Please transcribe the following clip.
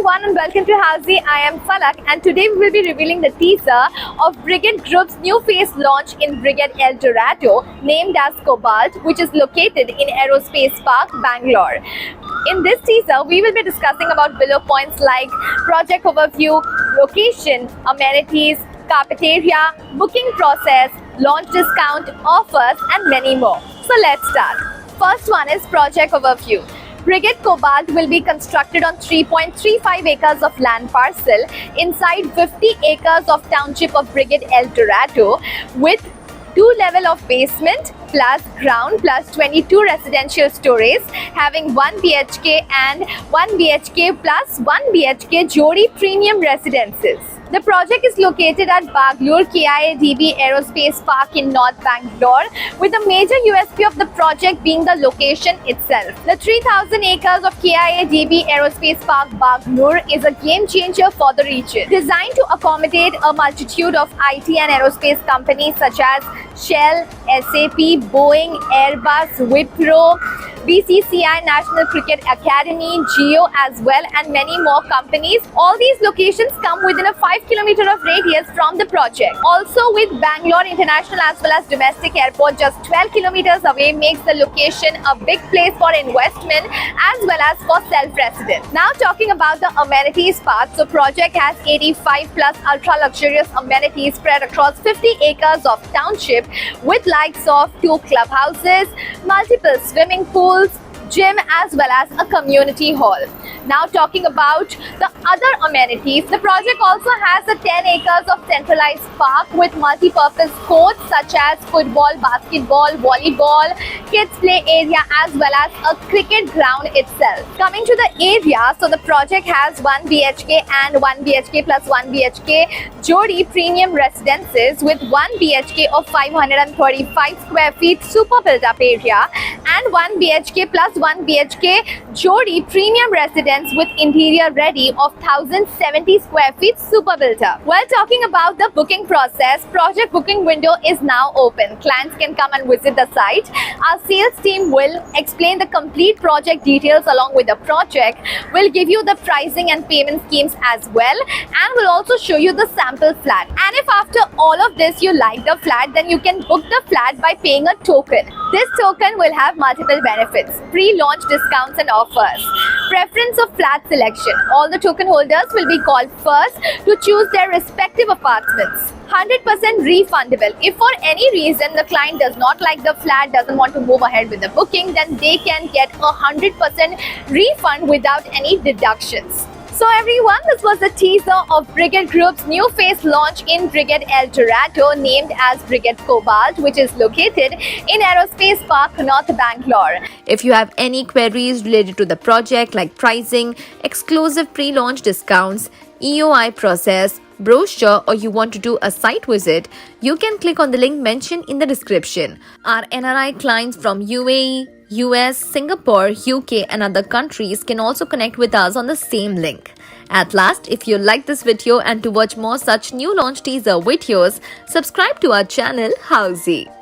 everyone and welcome to Housey. I am Falak and today we will be revealing the teaser of Brigade Group's new phase launch in Brigade El Dorado named as Cobalt, which is located in Aerospace Park, Bangalore. In this teaser, we will be discussing about below points like project overview, location, amenities, cafeteria, booking process, launch discount, offers and many more. So let's start. First one is project overview. Brigade Cobalt will be constructed on 3.35 acres of land parcel inside 50 acres of township of Brigade El Dorado with 2 level of basement plus ground plus 22 residential stories having 1 BHK and 1 BHK plus 1 BHK Jodi premium residences. The project is located at Bangalore KIADB Aerospace Park in North Bangalore, with a major USP of the project being the location itself. The 3,000 acres of KIADB Aerospace Park Bangalore is a game changer for the region. Designed to accommodate a multitude of IT and aerospace companies such as Shell, SAP, Boeing, Airbus, Wipro, BCCI, National Cricket Academy, Jio as well and many more companies. All these locations come within a 5-kilometer of radius from the project. Also with Bangalore International as well as domestic airport just 12 kilometers away makes the location a big place for investment as well as for self-residence. Now talking about the amenities part, so project has 85 plus ultra luxurious amenities spread across 50 acres of township with likes of 2 clubhouses, multiple swimming pools, gym as well as a community hall. Now talking about the other amenities, the project also has a 10 acres of centralized park with multi-purpose courts such as football, basketball, volleyball, kids play area as well as a cricket ground itself. Coming to the area, so the project has 1 BHK and 1 BHK plus 1 BHK Jodi premium residences with 1 BHK of 535 square feet super built up area and 1 BHK plus 1 BHK Jodi premium residence with interior ready of 1070 square feet super built up. While talking about the booking process, project booking window is now open. Clients can come and visit the site. Our sales team will explain the complete project details along with the project. We'll give you the pricing and payment schemes as well and we'll also show you the sample flat. And if after all of this you like the flat, then you can book the flat by paying a token. This token will have multiple benefits, pre-launch discounts and offers. Preference of flat selection. All the token holders will be called first to choose their respective apartments. 100% refundable. If for any reason the client does not like the flat, doesn't want to move ahead with the booking, then they can get a 100% refund without any deductions. So everyone, this was the teaser of Brigade Group's new phase launch in Brigade El Dorado named as Brigade Cobalt, which is located in Aerospace Park, North Bangalore. If you have any queries related to the project like pricing, exclusive pre-launch discounts, EOI process, brochure or you want to do a site visit, you can click on the link mentioned in the description. Our NRI clients from UAE, US, Singapore, UK and other countries can also connect with us on the same link. At last, if you like this video and to watch more such new launch teaser videos, subscribe to our channel Housey.